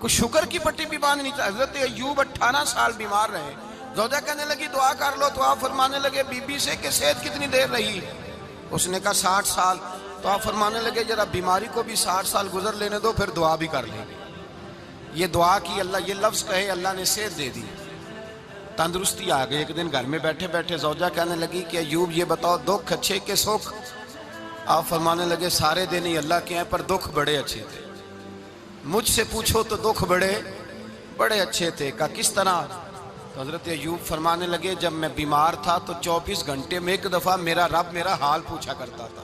کوئی شوگر کی پٹی بھی باندھ نہیں چاہتا. حضرت ایوب 18 سال بیمار رہے. زوجہ کہنے لگی دعا کر لو تو آپ فرمانے لگے بی بی سے کہ صحت کتنی دیر رہی؟ اس نے کہا 60 سال. تو آپ فرمانے لگے ذرا بیماری کو بھی 60 سال گزر لینے دو پھر دعا بھی کر لیں. یہ دعا کی اللہ، یہ لفظ کہے اللہ نے صحت دے دی، تندرستی آ گئی. ایک دن گھر میں بیٹھے بیٹھے زوجہ کہنے لگی کہ ایوب یہ بتاؤ دکھ اچھے کہ سکھ؟ آپ فرمانے لگے سارے دن ہی اللہ کے ہیں پر دکھ بڑے اچھے تھے. مجھ سے پوچھو تو دکھ بڑے اچھے تھے. کہا کس طرح؟ تو حضرت ایوب فرمانے لگے جب میں بیمار تھا تو 24 گھنٹے میں ایک دفعہ میرا رب میرا حال پوچھا کرتا تھا.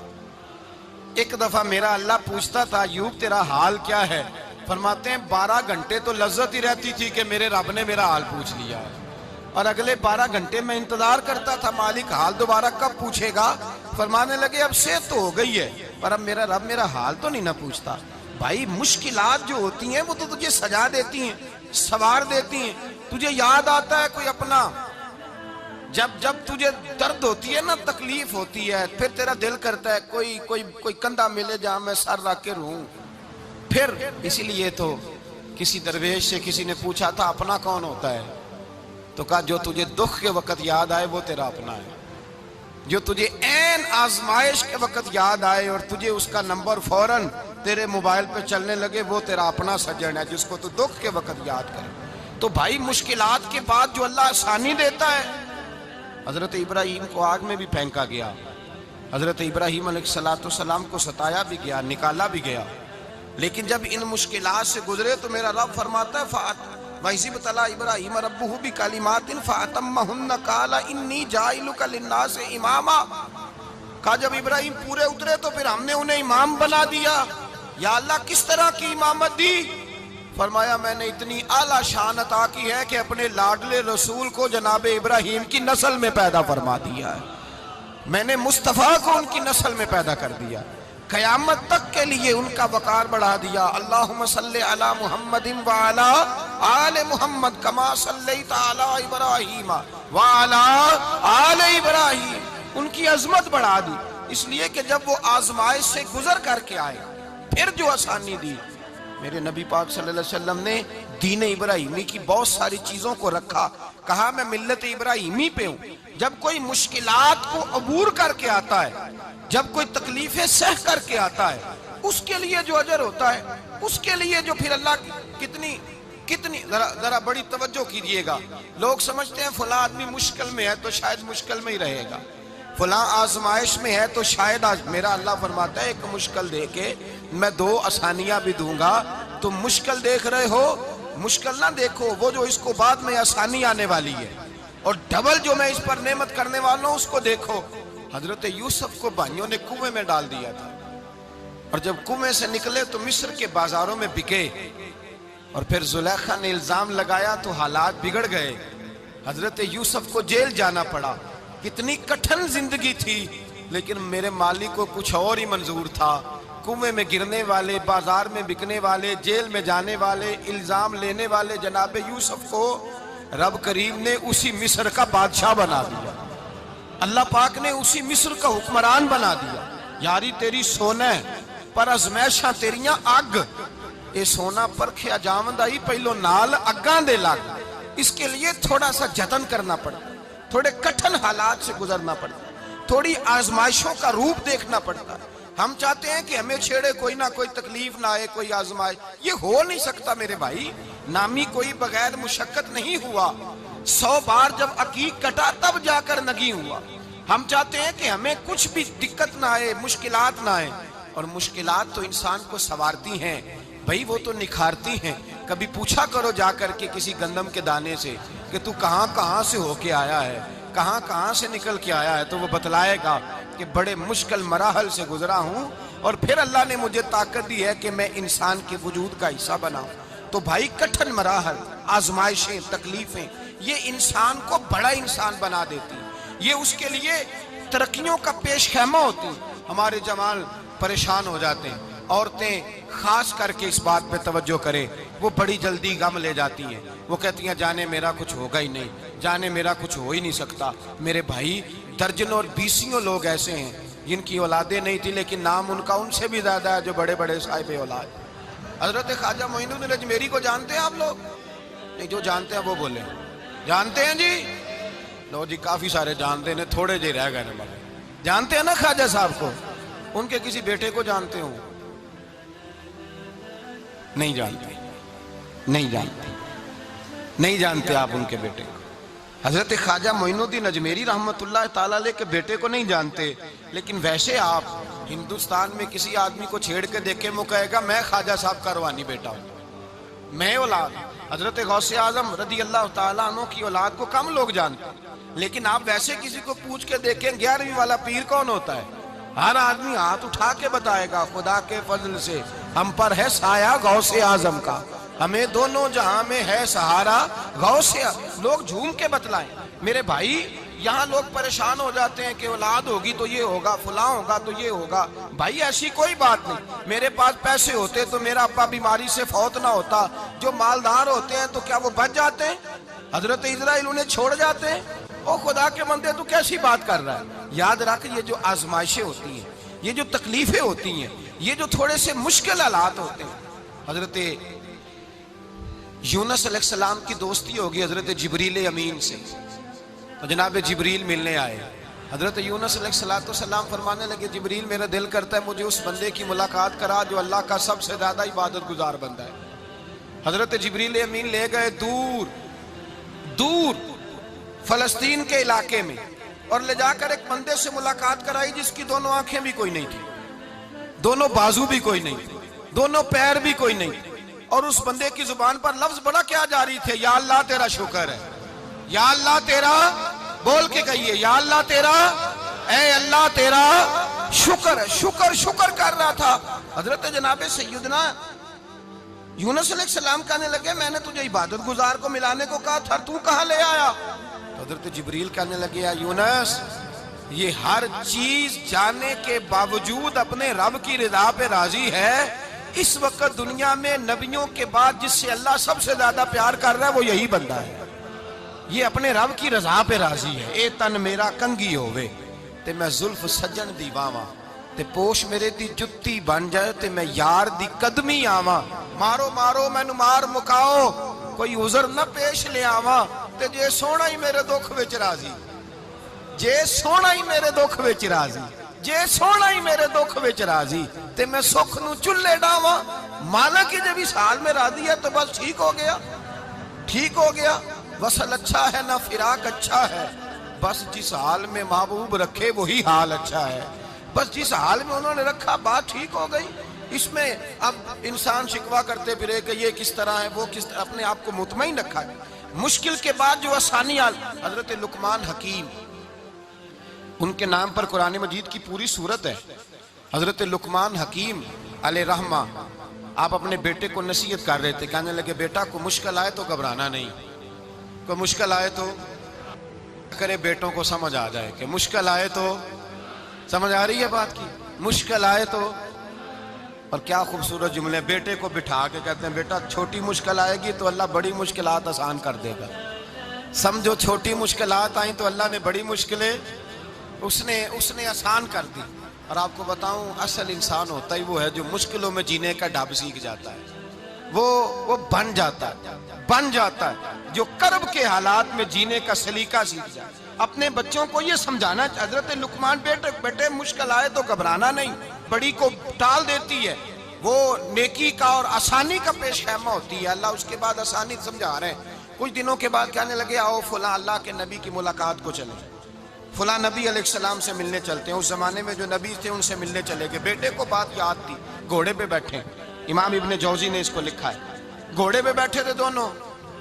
ایک دفعہ میرا اللہ پوچھتا تھا ایوب تیرا حال کیا ہے؟ فرماتے ہیں 12 گھنٹے تو لذت ہی رہتی تھی کہ میرے رب نے میرا حال پوچھ لیا، اور اگلے 12 گھنٹے میں انتظار کرتا تھا مالک حال دوبارہ کب پوچھے گا. فرمانے لگے اب صحت تو ہو گئی ہے پر اب میرا رب میرا حال تو نہیں نہ پوچھتا. بھائی مشکلات جو ہوتی ہیں وہ تو تجھے سجا دیتی ہیں، سوار دیتی ہیں. تجھے یاد آتا ہے کوئی اپنا، جب تجھے درد ہوتی ہے نا، تکلیف ہوتی ہے، پھر تیرا دل کرتا ہے کوئی کندھا ملے جہاں میں سر رکھ کے رہوں. پھر اسی لیے تو کسی درویش سے کسی نے پوچھا تھا اپنا کون ہوتا ہے؟ تو کہا جو تجھے دکھ کے وقت یاد آئے وہ تیرا اپنا ہے. جو تجھے عین آزمائش کے وقت یاد آئے اور تجھے اس کا نمبر فوراً تیرے موبائل پہ چلنے لگے وہ تیرا اپنا سجن ہے جس کو تو دکھ کے وقت یاد کرے. تو بھائی مشکلات کے بعد جو اللہ آسانی دیتا ہے. حضرت ابراہیم کو آگ میں بھی پھینکا گیا، حضرت ابراہیم علیہ السلام کو ستایا بھی گیا، نکالا بھی گیا، لیکن جب ان مشکلات سے گزرے تو میرا رب فرماتا ہے وَإِذِ ابْتَلَىٰ إِبْرَاهِيمَ رَبُّهُ بِكَلِمَاتٍ فَأَتَمَّهُنَّ قَالَ إِنِّي جَاعِلُكَ لِلنَّاسِ إِمَامًا. کہا جب ابراہیم پورے اترے تو پھر ہم نے انہیں امام بنا دیا. یا اللہ کس طرح کی امامت دی؟ فرمایا میں نے اتنی اعلیٰ شان عطا کی ہے کہ اپنے لاڈلے رسول کو جناب ابراہیم کی نسل میں پیدا فرما دیا ہے. میں نے مصطفیٰ کو ان کی نسل میں پیدا کر دیا، قیامت تک کے لیے ان کا وقار بڑھا دیا. اللہم صلی علی محمد وعلی آل محمد کما صلیت علی ابراہیم وعلی آل ابراہیم. ان کی عظمت بڑھا دی اس لیے کہ جب وہ آزمائش سے گزر کر کے آئے پھر جو آسانی دی. میرے نبی پاک صلی اللہ علیہ وسلم نے دین ابراہیمی کی بہت ساری چیزوں کو رکھا. کہا میں ملت ابراہیمی پہ ہوں. جب کوئی مشکلات کو عبور کر کے آتا ہے، جب کوئی تکلیفیں سہ کر کے آتا ہے، اس کے لیے جو اجر ہوتا ہے، اس کے لیے جو پھر اللہ کتنی ذرا بڑی توجہ کیجئے گا. لوگ سمجھتے ہیں فلاں آدمی مشکل میں ہے تو شاید مشکل میں ہی رہے گا، فلاں آزمائش میں ہے تو شاید میرا اللہ فرماتا ہے ایک مشکل دے کے میں 2 آسانیاں بھی دوں گا. تم مشکل دیکھ رہے ہو، مشکل نہ دیکھو، وہ جو اس کو بعد میں آسانی آنے والی ہے، اور ڈبل جو میں اس پر نعمت کرنے والا ہوں اس کو دیکھو. حضرت یوسف کو بھائیوں نے کنویں میں ڈال دیا تھا، اور جب کنویں سے نکلے تو مصر کے بازاروں میں بکے، اور پھر زلیخا نے الزام لگایا تو حالات بگڑ گئے. حضرت یوسف کو جیل جانا پڑا. کتنی کٹھن زندگی تھی، لیکن میرے مالک کو کچھ اور ہی منظور تھا. کنویں میں گرنے والے، بازار میں بکنے والے، جیل میں جانے والے، الزام لینے والے جناب یوسف کو رب کریم نے اسی مصر کا بادشاہ بنا دیا. اللہ پاک نے اسی مصر کا حکمران بنا دیا. یاری تیری سونا ہے پر ازمیشاں تیریاں اگ. اے سونا پرکھیا جاوند آئی پہلو نال اگاں دے لگ. اس کے لیے تھوڑا سا جتن کرنا پڑتا، تھوڑے کٹھن حالات سے گزرنا پڑتا، تھوڑی آزمائشوں کا روپ دیکھنا پڑتا. ہم چاہتے ہیں کہ ہمیں چھیڑے کوئی نہ کوئی تکلیف نہ آئے، کوئی آزمائش. یہ ہو نہیں سکتا میرے بھائی. نامی کوئی بغیر مشقت نہیں ہوا. 100 بار جب عقیق کٹا تب جا کر نگی ہوا. ہم چاہتے ہیں کہ ہمیں کچھ بھی دقت نہ آئے، مشکلات نہ آئے. اور مشکلات تو انسان کو سنوارتی ہیں بھائی، وہ تو نکھارتی ہیں. کبھی پوچھا کرو جا کر کے کسی گندم کے دانے سے کہ تو کہاں سے ہو کے آیا ہے، کہاں سے نکل کے آیا ہے، تو وہ بتلائے گا کہ بڑے مشکل مراحل سے گزرا ہوں اور پھر اللہ نے مجھے طاقت دی ہے کہ میں انسان کے وجود کا حصہ بناؤں. تو بھائی کٹھن مراحل، آزمائشیں، تکلیفیں یہ انسان کو بڑا انسان بنا دیتی ہیں. یہ اس کے لیے ترقیوں کا پیش خیمہ ہوتی ہیں. ہمارے جوان پریشان ہو جاتے ہیں. عورتیں خاص کر کے اس بات پہ توجہ کریں، وہ بڑی جلدی غم لے جاتی ہیں. وہ کہتی ہیں جانے میرا کچھ ہوگا ہی نہیں، جانے میرا کچھ ہو ہی نہیں سکتا. میرے بھائی درجنوں اور بیسیوں لوگ ایسے ہیں جن کی اولادیں نہیں تھی لیکن نام ان کا ان سے بھی زیادہ ہے جو بڑے بڑے صاحب اولاد. حضرت خواجہ معین الدین اجمیری کو جانتے ہیں آپ لوگ؟ نہیں، جو جانتے ہیں وہ بولیں جانتے ہیں جی؟ لو جی، کافی سارے جانتے ہیں، تھوڑے جی رہ گئے نا مگر جانتے ہیں نا خواجہ صاحب کو؟ ان کے کسی بیٹے کو جانتے ہوں؟ نہیں جانتے، نہیں جانتے، نہیں جانتے آپ ان کے بیٹے کو۔ حضرت خواجہ معین الدین اجمیری رحمت اللہ تعالیٰ علیہ کے بیٹے کو نہیں جانتے، لیکن ویسے آپ ہندوستان میں کسی آدمی کو چھیڑ کے دیکھیں، وہ کہے گا میں خواجہ صاحب کا روحانی بیٹا ہوں، میں اولاد۔ حضرت غوث اعظم رضی اللہ تعالیٰ عنہ کی اولاد کو کم لوگ جانتے ہیں، لیکن آپ ویسے کسی کو پوچھ کے دیکھیں 11ویں والا پیر کون ہوتا ہے، ہر آدمی ہاتھ اٹھا کے بتائے گا خدا کے فضل سے ہم پر ہے سایہ غوث اعظم کا، ہمیں دونوں جہاں میں ہے سہارا غوث اعظم۔ لوگ جھوم کے بتلائیں میرے بھائی، یہاں لوگ پریشان ہو جاتے ہیں کہ اولاد ہوگی تو یہ ہوگا، فلاں ہوگا تو یہ ہوگا۔ بھائی ایسی کوئی بات نہیں، میرے پاس پیسے ہوتے تو میرا ابا بیماری سے فوت نہ ہوتا۔ جو مالدار ہوتے ہیں تو کیا وہ بچ جاتے ہیں؟ حضرت اسرائیل انہیں چھوڑ جاتے ہیں؟ او خدا کے بندے تو کیسی بات کر رہا ہے؟ یاد رکھ، یہ جو آزمائشیں ہوتی ہیں، یہ جو تکلیفیں ہوتی ہیں، یہ جو تھوڑے سے مشکل حالات ہوتے ہیں۔ حضرت یونس علیہ السلام کی دوستی ہوگی حضرت جبریل امین سے، تو جناب جبریل ملنے آئے۔ حضرت یونس علیہ السلام فرمانے لگے جبریل میرا دل کرتا ہے مجھے اس بندے کی ملاقات کرا جو اللہ کا سب سے زیادہ عبادت گزار بندہ ہے۔ حضرت جبریل امین لے گئے دور دور فلسطین کے علاقے میں، اور لے جا کر ایک بندے سے ملاقات کرائی جس کی دونوں آنکھیں بھی کوئی نہیں تھی، دونوں بازو بھی کوئی نہیں تھی، دونوں پیر بھی کوئی نہیں تھی، اور اس بندے کی زبان پر لفظ بڑا کیا جاری تھے، یا اللہ تیرا شکر ہے، یا اللہ تیرا، بول کے کہیے یا اللہ تیرا، اے اللہ تیرا شکر ہے۔ شکر شکر کر رہا تھا۔ حضرت جناب سیدنا یونس علیہ السلام کہنے لگے میں نے تجھے عبادت گزار کو ملانے کو کہا تھا، تو کہاں لے آیا؟ تو حضرت جبریل کہنے لگے یا یونس، یہ ہر چیز جانے کے باوجود اپنے رب کی رضا پہ راضی ہے۔ اس وقت دنیا میں نبیوں کے بعد جس سے اللہ سب سے زیادہ پیار کر رہا ہے وہ یہی بندہ ہے، یہ اپنے رب کی رضا پہ راضی ہے۔ اے تن میرا کنگی ہووے تے میں زلف سجن دی واواں، تے پوش میرے دی جتی بن جائے تے میں یار دی قدمی آواں۔ مارو مارو مینو مار مکاؤ، کوئی عذر نہ پیش لے آواں، تے جے سونا ہی میرے دکھ وچ راضی، جے سونا ہی میرے دکھ وچ راضی، جے سونا ہی میرے دکھ وچ راضی، تے میں سکھ نو چلے ڈاواں۔ مالک کی جب اس حال میں راضی ہے تو بس ٹھیک ہو گیا، ٹھیک ہو گیا۔ وصل اچھا ہے نہ فراق اچھا ہے، بس جس حال میں محبوب رکھے وہی حال اچھا ہے۔ بس جس حال میں انہوں نے رکھا بات ٹھیک ہو گئی۔ اس میں اب انسان شکوہ کرتے پھرے کہ یہ کس طرح ہے وہ کس طرح، اپنے آپ کو مطمئن رکھا ہے۔ مشکل کے بعد جو آسانی حضرت لقمان حکیم، ان کے نام پر قرآن مجید کی پوری سورت ہے۔ حضرت لقمان حکیم علیہ رحمہ آپ اپنے بیٹے کو نصیحت کر رہے تھے، کہنے لگے بیٹا کو مشکل آئے تو گھبرانا نہیں، کوئی مشکل آئے تو کرے بیٹوں کو سمجھ آ جائے کہ مشکل آئے تو، سمجھ آ رہی ہے بات کی، مشکل آئے تو۔ اور کیا خوبصورت جملے، بیٹے کو بٹھا کے کہتے ہیں بیٹا چھوٹی مشکل آئے گی تو اللہ بڑی مشکلات آسان کر دے گا، سمجھو چھوٹی مشکلات آئیں تو اللہ نے بڑی مشکلیں اس نے آسان کر دی۔ اور آپ کو بتاؤں اصل انسان ہوتا ہی وہ ہے جو مشکلوں میں جینے کا ڈھب سیکھ جاتا ہے، وہ بن جاتا ہے جو کرب کے حالات میں جینے کا سلیقہ سیکھ جائے۔ اپنے بچوں کو یہ سمجھانا، حضرت لقمان بیٹے مشکل آئے تو گھبرانا نہیں، بڑی کو ٹال دیتی ہے، وہ نیکی کا اور آسانی کا پیش خیمہ ہوتی ہے۔ اللہ اس کے بعد آسانی سمجھا رہے ہیں۔ کچھ دنوں کے بعد کہنے لگے آؤ فلاں اللہ کے نبی کی ملاقات کو چلیں، فلاں نبی علیہ السلام سے ملنے چلتے ہیں۔ اس زمانے میں جو نبی تھے ان سے ملنے چلے گئے۔ بیٹے کو بات یاد تھی، گھوڑے پہ بیٹھے، امام ابن جوزی نے اس کو لکھا ہے، گھوڑے پہ بیٹھے تھے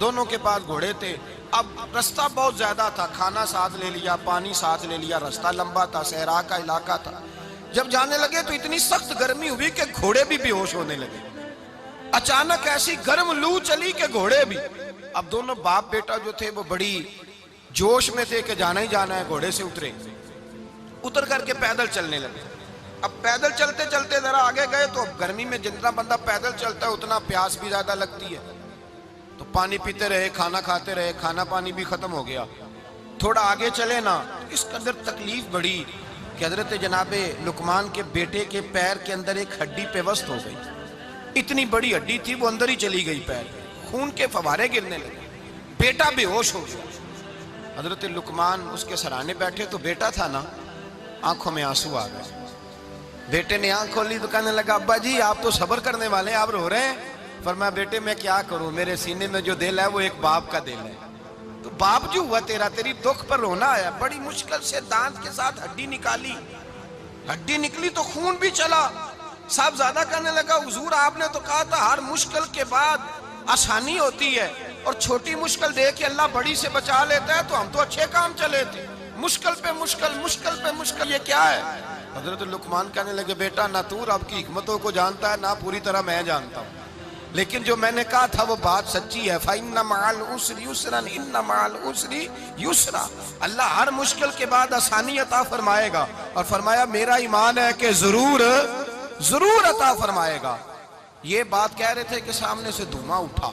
دونوں کے پاس گھوڑے تھے۔ اب رستہ بہت زیادہ تھا، کھانا ساتھ لے لیا، پانی ساتھ لے لیا، رستہ لمبا تھا، صحرا کا علاقہ تھا۔ جب جانے لگے تو اتنی سخت گرمی ہوئی کہ گھوڑے بھی بے ہوش ہونے لگے، اچانک ایسی گرم لو چلی کہ گھوڑے بھی۔ اب دونوں باپ بیٹا جو تھے وہ بڑی جوش میں تھے کہ جانا ہی جانا ہے، گھوڑے سے اتر کر کے پیدل چلنے لگے۔ اب پیدل چلتے چلتے ذرا آگے گئے تو اب گرمی میں جتنا بندہ پیدل چلتا ہے اتنا پیاس بھی زیادہ لگتی ہے، تو پانی پیتے رہے، کھانا کھاتے رہے، کھانا پانی بھی ختم ہو گیا۔ تھوڑا آگے چلے نا، اس کے اندر تکلیف بڑی کہ حضرت جناب لقمان کے بیٹے کے پیر کے اندر ایک ہڈی پیوست ہو گئی، اتنی بڑی ہڈی تھی وہ اندر ہی چلی گئی پیر، خون کے فوارے گرنے لگے، بیٹا بے ہوش ہو گیا۔ حضرت لقمان اس کے سرانے بیٹھے تو بیٹا تھا نا، آنکھوں میں آنسو آ گئے۔ بیٹے نے آنکھ کھولی تو کہنے لگا ابا جی آپ تو صبر کرنے والے ہیں، آپ رو رہے ہیں۔ فرمایا بیٹے میں کیا کروں، میرے سینے میں جو دل ہے وہ ایک باپ کا دل ہے، تو باپ جو ہوا تیرا، تیری دکھ پر رونا آیا۔ بڑی مشکل سے دانت کے ساتھ ہڈی نکالی، ہڈی نکلی تو خون بھی چلا۔ صاحب زیادہ کہنے لگا حضور آپ نے تو کہا تھا ہر مشکل کے بعد آسانی ہوتی ہے، اور چھوٹی مشکل دیکھ کے اللہ بڑی سے بچا لیتا ہے، تو ہم تو اچھے کام چلے تھے، مشکل پہ مشکل، مشکل پہ مشکل، یہ کیا ہے؟ حضرت لقمان کہنے لگے بیٹا نہ تو رب کی حکمتوں کو جانتا ہے، نہ پوری طرح میں جانتا ہوں، لیکن جو میں نے کہا تھا وہ بات سچی ہے۔ فَإِنَّ مَعَ الْعُسْرِ يُسْرًا إِنَّ مَعَ الْعُسْرِ يُسْرًا، اللہ ہر مشکل کے بعد آسانی عطا فرمائے گا، اور فرمایا میرا ایمان ہے کہ ضرور ضرور عطا فرمائے گا۔ یہ بات کہہ رہے تھے کہ سامنے سے دھواں اٹھا،